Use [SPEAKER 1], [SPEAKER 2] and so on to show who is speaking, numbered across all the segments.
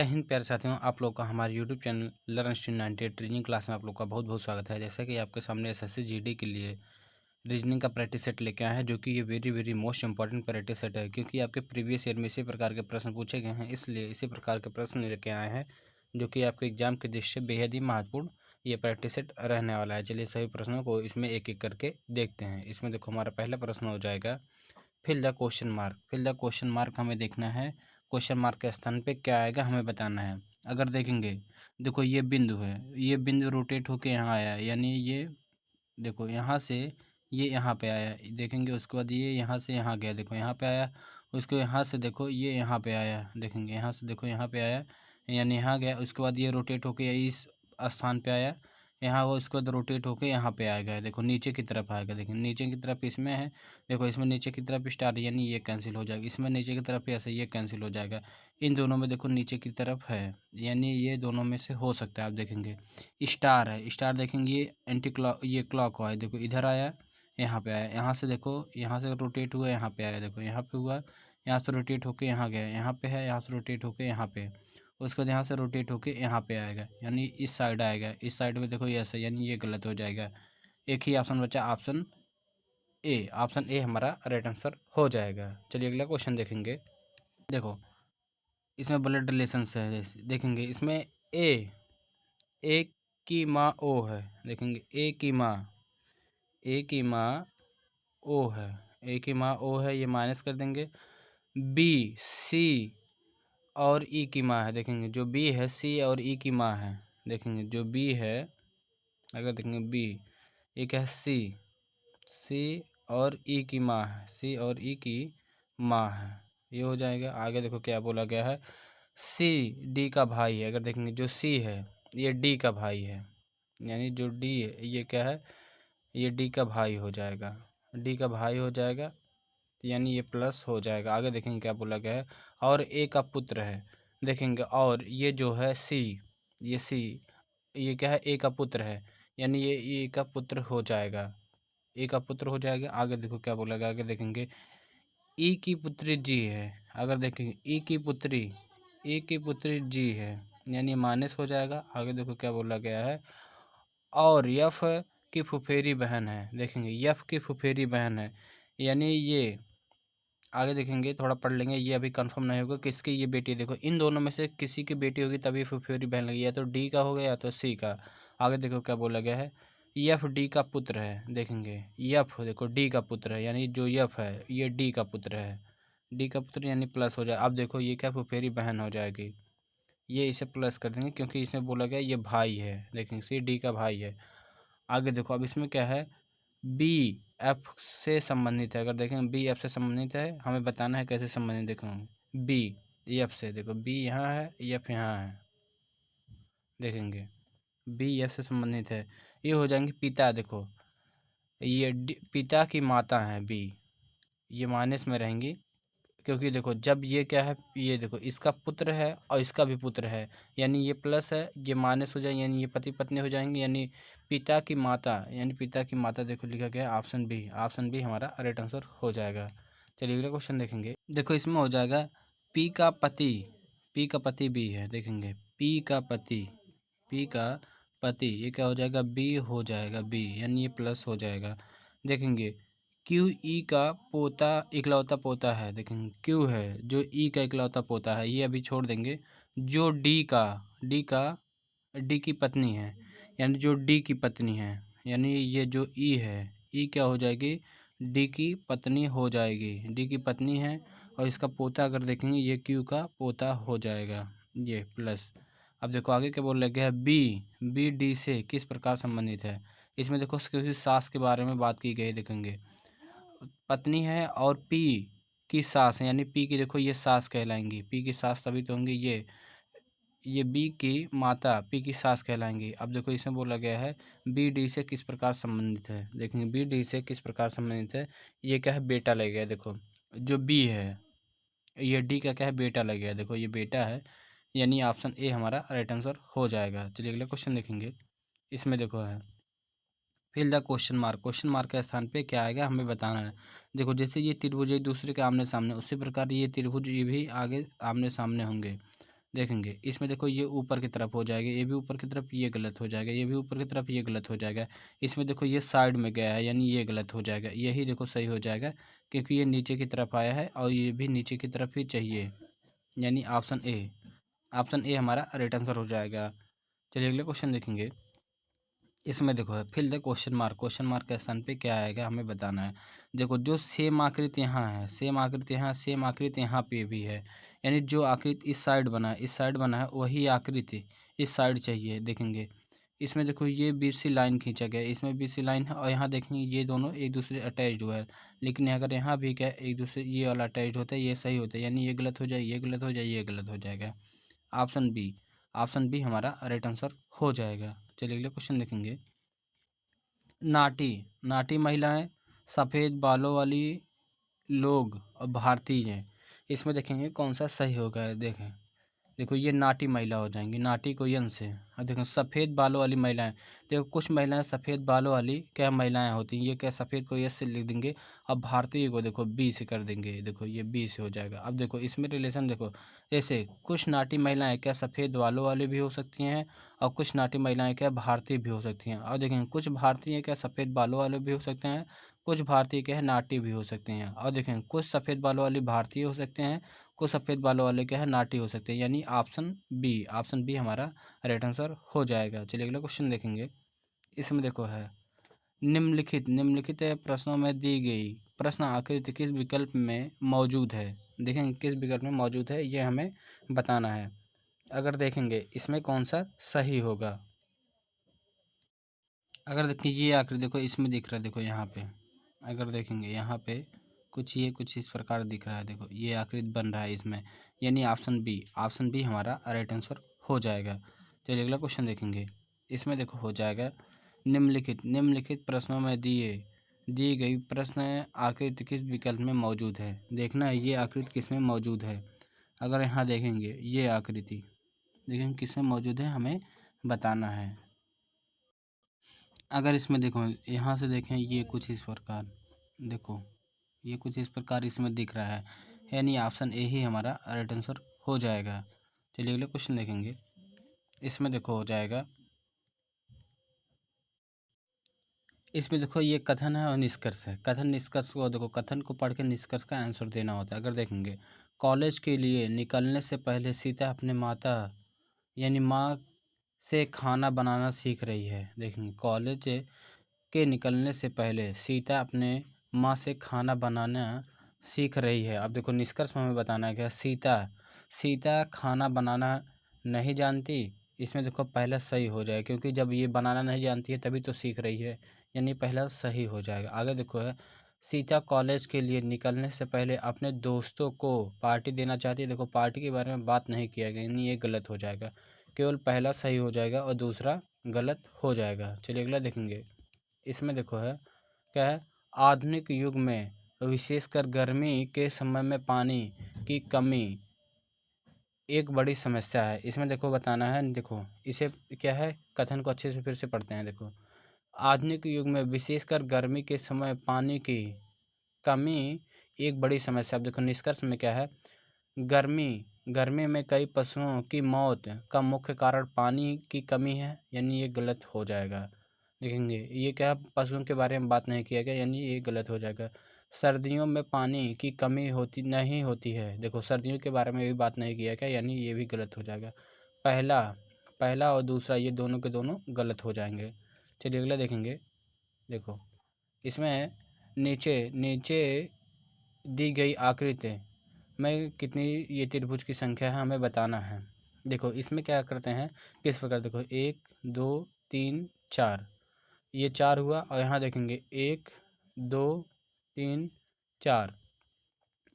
[SPEAKER 1] जय हिंद प्यारे साथियों, आप लोग का हमारे YouTube channel learn student 98 training class में आप लोग का बहुत बहुत स्वागत है। जैसा कि आपके सामने एसएससी जीडी के लिए रीजनिंग का प्रैक्टिस सेट लेके आए हैं, जो कि ये very very most important practice set है, क्योंकि आपके प्रीवियस ईयर में इसी प्रकार के प्रश्न पूछे गए हैं। इसलिए इसी प्रकार के प्रश्न लेके आए हैं जो कि आपके एग्जाम के दृष्टि से बेहद ही महत्वपूर्ण ये प्रैक्टिस सेट रहने वाला है। चलिए सभी प्रश्नों को इसमें एक एक करके देखते हैं। इसमें देखो, हमारा पहला प्रश्न हो जाएगा fill the question mark. Fill the question mark हमें देखना है, क्वेश्चन मार्क के स्थान पे क्या आएगा हमें बताना है। अगर देखेंगे, देखो ये बिंदु है, ये बिंदु रोटेट होके यहाँ आया है, यानी ये देखो यहाँ से ये यहाँ पे आया, देखेंगे उसके बाद ये यहाँ से यहाँ गया, देखो यहाँ पे आया। उसको यहाँ से देखो ये यहाँ पे आया, देखेंगे यहाँ से देखो यहाँ पे आया, यानी यहाँ गया। उसके बाद ये रोटेट होके इस स्थान पे आया, यहाँ वो उसके बाद रोटेट होके यहाँ पे आएगा। देखो नीचे की तरफ आएगा, देखिए नीचे की तरफ इसमें है, देखो इसमें नीचे की तरफ स्टार, यानी ये कैंसिल हो जाएगा। इसमें नीचे की तरफ ऐसे ये कैंसिल हो जाएगा। इन दोनों में देखो नीचे की तरफ है, यानी ये दोनों में से हो सकता है। आप देखेंगे स्टार है, स्टार देखेंगे ये एंटी क्लॉक, ये क्लॉक वाइज देखो इधर आया, यहाँ पे आया, यहाँ से देखो यहाँ से रोटेट हुआ यहाँ पे आया, देखो यहाँ पे हुआ, यहाँ से रोटेट होके यहाँ गया, यहाँ पे है, यहाँ से रोटेट होके यहाँ पे, उसके बाद यहाँ से रोटेट होके यहाँ पे आएगा, यानी इस साइड आएगा। इस साइड में देखो ये ऐसा, यानी ये गलत हो जाएगा। एक ही ऑप्शन बचा, ऑप्शन ए। ऑप्शन ए हमारा राइट आंसर हो जाएगा। चलिए अगला क्वेश्चन देखेंगे। देखो इसमें ब्लड रिलेशंस है, देखेंगे इसमें ए की माँ ओ है, देखेंगे ए की माँ ओ है, ए की माँ ओ है, ये माइनस कर देंगे। बी सी और ई की माँ है, देखेंगे जो बी है सी और ई की माँ है, देखेंगे जो बी है, अगर देखेंगे बी, एक है सी और ई की माँ है, सी और ई की माँ है, ये हो जाएगा। आगे देखो क्या बोला गया है, सी डी का भाई है। अगर देखेंगे जो सी है ये डी का भाई है, यानी जो डी है ये क्या है, ये डी का भाई हो जाएगा, डी का भाई हो जाएगा, यानी ये प्लस हो जाएगा। आगे देखेंगे क्या बोला गया है, और ए का पुत्र है, देखेंगे और ये जो है सी, ये क्या है, ए का पुत्र है, यानी ये ए का पुत्र हो जाएगा, ए का पुत्र हो जाएगा। आगे देखो क्या बोला गया, आगे देखेंगे ई की पुत्री जी है। अगर देखेंगे ई की पुत्री जी है, यानी माइनस हो जाएगा। आगे देखो क्या बोला गया है, और यफ की फुफेरी बहन है, देखेंगे यफ की फुफेरी बहन है, यानी ये आगे देखेंगे, थोड़ा पढ़ लेंगे, ये अभी कंफर्म नहीं होगा किसकी ये बेटी। देखो इन दोनों में से किसी की बेटी होगी तभी फुफेरी बहन लगी, या तो डी का होगा या तो सी का। आगे देखो क्या बोला गया है, यफ डी का पुत्र है, देखेंगे यफ देखो डी का पुत्र है, यानी जो यफ है ये डी का पुत्र है, डी का पुत्र यानी प्लस हो जाए। अब देखो ये क्या फुफेरी बहन हो जाएगी, ये इसे प्लस कर देंगे क्योंकि इसमें बोला गया ये भाई है, देखेंगे सी डी का भाई है। आगे देखो अब इसमें क्या है, बी एफ से संबंधित है। अगर देखें बी एफ से संबंधित है, हमें बताना है कैसे संबंधित। देखो बी एफ से, देखो बी यहाँ है एफ यहाँ है, देखेंगे बी एफ से संबंधित है, ये हो जाएंगे पिता। देखो ये पिता की माता है बी, ये माइनस में रहेंगी क्योंकि देखो जब ये क्या है, ये देखो इसका पुत्र है और इसका भी पुत्र है, यानी ये प्लस है, ये माइनस हो जाएंगे, यानी ये पति पत्नी हो जाएंगे, यानी पिता की माता, यानी पिता की माता देखो लिखा गया है ऑप्शन बी। ऑप्शन बी हमारा राइट आंसर हो जाएगा। चलिए अगला क्वेश्चन देखेंगे। देखो इसमें हो जाएगा पी का पति बी है, देखेंगे पी का पति ये क्या हो जाएगा, बी हो जाएगा, बी यानी ये प्लस हो जाएगा। देखेंगे क्यू ई का पोता इकलौता पोता है, देखेंगे क्यू है जो ई का इकलौता पोता है, ये अभी छोड़ देंगे। जो डी की पत्नी है, यानी जो डी की पत्नी है, यानी ये जो ई है, ई क्या हो जाएगी, डी की पत्नी हो जाएगी, डी की पत्नी है, और इसका पोता अगर देखेंगे ये क्यू का पोता हो जाएगा, ये प्लस। अब देखो आगे क्या बोल रहा है, बी डी से किस प्रकार संबंधित है। इसमें देखो उसकी सास के बारे में बात की गई, देखेंगे पत्नी है और पी की सास है, यानी पी की देखो ये सास कहलाएंगी, पी की सास तभी तो होंगी, ये बी की माता पी की सास कहलाएंगी। अब देखो इसमें बोला गया है बी डी से किस प्रकार संबंधित है, देखेंगे बी डी से किस प्रकार संबंधित है, ये क्या है, बेटा लग गया। देखो जो बी है ये डी का क्या है, बेटा लग गया, देखो ये बेटा है, यानी ऑप्शन ए हमारा राइट आंसर हो जाएगा। चलिए अगला क्वेश्चन देखेंगे। इसमें देखो है फिल द क्वेश्चन मार्क के स्थान पे क्या आएगा हमें बताना है। देखो जैसे ये त्रिभुज एक दूसरे के आमने सामने, उसी प्रकार ये त्रिभुज ये भी आगे आमने सामने होंगे, देखेंगे इसमें देखो ये ऊपर की तरफ हो जाएगा, ये भी ऊपर की तरफ, ये गलत हो जाएगा, ये भी ऊपर की तरफ, ये गलत हो जाएगा। इसमें देखो ये साइड में गया है यानी ये गलत हो जाएगा, यही देखो सही हो जाएगा क्योंकि ये नीचे की तरफ आया है और ये भी नीचे की तरफ ही चाहिए, यानी ऑप्शन ए हमारा राइट आंसर हो जाएगा। चलिए अगले क्वेश्चन देखेंगे। इसमें देखो है फिल द क्वेश्चन मार्क के स्थान पे क्या आएगा हमें बताना है। देखो जो सेम आकृति यहाँ है, सेम आकृति यहाँ, सेम आकृति यहाँ पे भी है, यानी जो आकृति इस साइड बना है, इस साइड बना है, वही आकृति इस साइड चाहिए। देखेंगे इसमें देखो ये बीसी लाइन खींचा गया है, इसमें बीसी लाइन है और यहाँ देखेंगे ये दोनों एक दूसरे अटैच्ड हुआ है, लेकिन अगर यहाँ भी क्या एक दूसरे ये वाला अटैच्ड होता है, ये सही होता है, यानी ये गलत हो जाए, ये गलत हो जाए, ये गलत हो जाएगा। ऑप्शन बी हमारा राइट आंसर हो जाएगा। चलिए अगले क्वेश्चन देखेंगे। नाटी नाटी महिलाएं, सफ़ेद बालों वाली लोग और भारतीय हैं, इसमें देखेंगे कौन सा सही होगा। देखें देखो ये नाटी महिला हो जाएंगी, नाटी को यन से। और देखो सफ़ेद बालों वाली महिलाएं, देखो कुछ महिलाएं सफ़ेद बालों वाली क्या महिलाएं होती हैं, ये क्या सफ़ेद को यस से लिख देंगे, अब भारतीय को देखो बी से कर देंगे, देखो ये बी से हो जाएगा। अब देखो इसमें रिलेशन देखो, जैसे कुछ नाटी महिलाएं क्या सफ़ेद बालों वाली भी हो सकती हैं और कुछ नाटी महिलाएं क्या भारतीय भी हो सकती हैं। और देखेंगे कुछ भारतीय क्या सफ़ेद बालों वाले भी हो सकते हैं, कुछ भारतीय क्या है नाटी भी हो सकते हैं। और देखें कुछ सफ़ेद बालों वाली भारतीय हो सकते हैं, कुछ सफ़ेद बालों वाले क्या है नाटी हो सकते हैं, यानी ऑप्शन बी हमारा राइट आंसर हो जाएगा। चलिए अगला क्वेश्चन देखेंगे। इसमें देखो है निम्नलिखित प्रश्नों में दी गई प्रश्न आकृति किस विकल्प में मौजूद है। देखेंगे किस विकल्प में मौजूद है ये हमें बताना है। अगर देखेंगे इसमें कौन सा सही होगा। अगर देखिए ये आकृति देखो इसमें दिख रहा है, देखो यहाँ पे अगर देखेंगे यहाँ पे कुछ इस प्रकार दिख रहा है, देखो ये आकृति बन रहा है इसमें, यानी ऑप्शन बी हमारा राइट आंसर हो जाएगा। चलिए अगला क्वेश्चन देखेंगे। इसमें देखो हो जाएगा निम्नलिखित प्रश्नों में दी गई प्रश्न आकृति किस विकल्प में मौजूद है। देखना है ये आकृति किस में मौजूद है। अगर यहाँ देखेंगे ये आकृति देखेंगे किस में मौजूद है हमें बताना है। अगर इसमें देखो यहाँ से देखें ये कुछ इस प्रकार, देखो ये कुछ इस प्रकार इसमें दिख रहा है, यानी ऑप्शन ए ही हमारा राइट आंसर हो जाएगा। चलिए अगले क्वेश्चन देखेंगे। इसमें देखो हो जाएगा, इसमें देखो ये कथन है और निष्कर्ष है। कथन निष्कर्ष को देखो, कथन को पढ़ के निष्कर्ष का आंसर देना होता है। अगर देखेंगे कॉलेज के लिए निकलने से पहले सीता अपने माता यानी माँ से खाना बनाना सीख रही है। देखेंगे कॉलेज के निकलने से पहले सीता अपने माँ से खाना बनाना सीख रही है। अब देखो निष्कर्ष में हमें बताना है क्या, सीता खाना बनाना नहीं जानती। इसमें देखो पहला सही हो जाए क्योंकि जब ये बनाना नहीं जानती है तभी तो सीख रही है, यानी पहला सही हो जाएगा। आगे देखो है सीता कॉलेज के लिए निकलने से पहले अपने दोस्तों को पार्टी देना चाहती है। देखो पार्टी के बारे में बात नहीं किया गया, यानी ये गलत हो जाएगा, केवल पहला सही हो जाएगा और दूसरा गलत हो जाएगा। चलिए अगला देखेंगे। इसमें देखो है क्या है, आधुनिक युग में विशेषकर गर्मी के समय में पानी की कमी एक बड़ी समस्या है। इसमें देखो बताना है, देखो इसे क्या है कथन को अच्छे से फिर से पढ़ते हैं। देखो आधुनिक युग में विशेषकर गर्मी के समय पानी की कमी एक बड़ी समस्या। अब देखो निष्कर्ष में क्या है, गर्मी में कई पशुओं की मौत का मुख्य कारण पानी की कमी है, यानी ये गलत हो जाएगा। देखेंगे ये क्या पशुओं के बारे में बात नहीं किया गया, यानी ये गलत हो जाएगा। सर्दियों में पानी की कमी नहीं होती है। देखो सर्दियों के बारे में भी बात नहीं किया गया, यानी ये भी गलत हो जाएगा। पहला और दूसरा ये दोनों के दोनों गलत हो जाएंगे। चलिए अगला देखेंगे। देखो इसमें नीचे नीचे दी गई आकृति में कितनी ये त्रिभुज की संख्या है हमें बताना है। देखो इसमें क्या करते हैं किस प्रकार, देखो 1 2 3 4, ये 4 हुआ और यहाँ देखेंगे 1 2 3 4,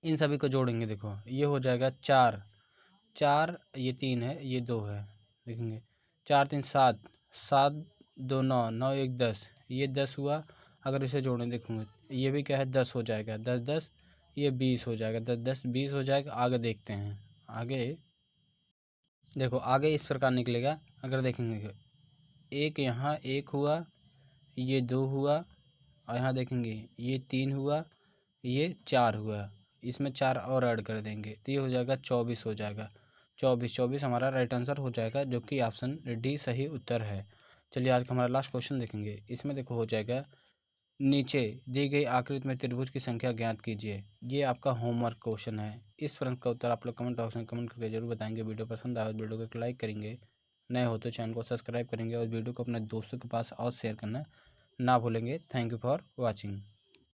[SPEAKER 1] इन सभी को जोड़ेंगे। देखो ये हो जाएगा 4 4, ये 3 है, ये 2 है। देखेंगे 4 3 7, 7 2 9, 9 1 10, ये 10 हुआ। अगर इसे जोड़ें देखूँगे ये भी क्या है 10 हो जाएगा, 10 10, ये 20 हो जाएगा, 10 10 20 हो जाएगा। आगे देखते हैं। आगे देखो आगे इस प्रकार निकलेगा। अगर देखेंगे एक यहाँ 1 हुआ, ये 2 हुआ और यहाँ देखेंगे ये 3 हुआ, ये 4 हुआ, इसमें 4 और ऐड कर देंगे तो ये हो जाएगा 24 हो जाएगा। 24 24 हमारा राइट आंसर हो जाएगा, जो कि ऑप्शन डी सही उत्तर है। चलिए आज का हमारा लास्ट क्वेश्चन देखेंगे। इसमें देखो हो जाएगा, नीचे दी गई आकृति में त्रिभुज की संख्या ज्ञात कीजिए। ये आपका होमवर्क क्वेश्चन है। इस प्रश्न का उत्तर आप लोग कमेंट बॉक्स में कमेंट करके जरूर बताएंगे। वीडियो पसंद आए तो वीडियो को एक लाइक करेंगे, नए हो तो चैनल को सब्सक्राइब करेंगे और वीडियो को अपने दोस्तों के पास और शेयर करना ना भूलेंगे। Thank you for watching.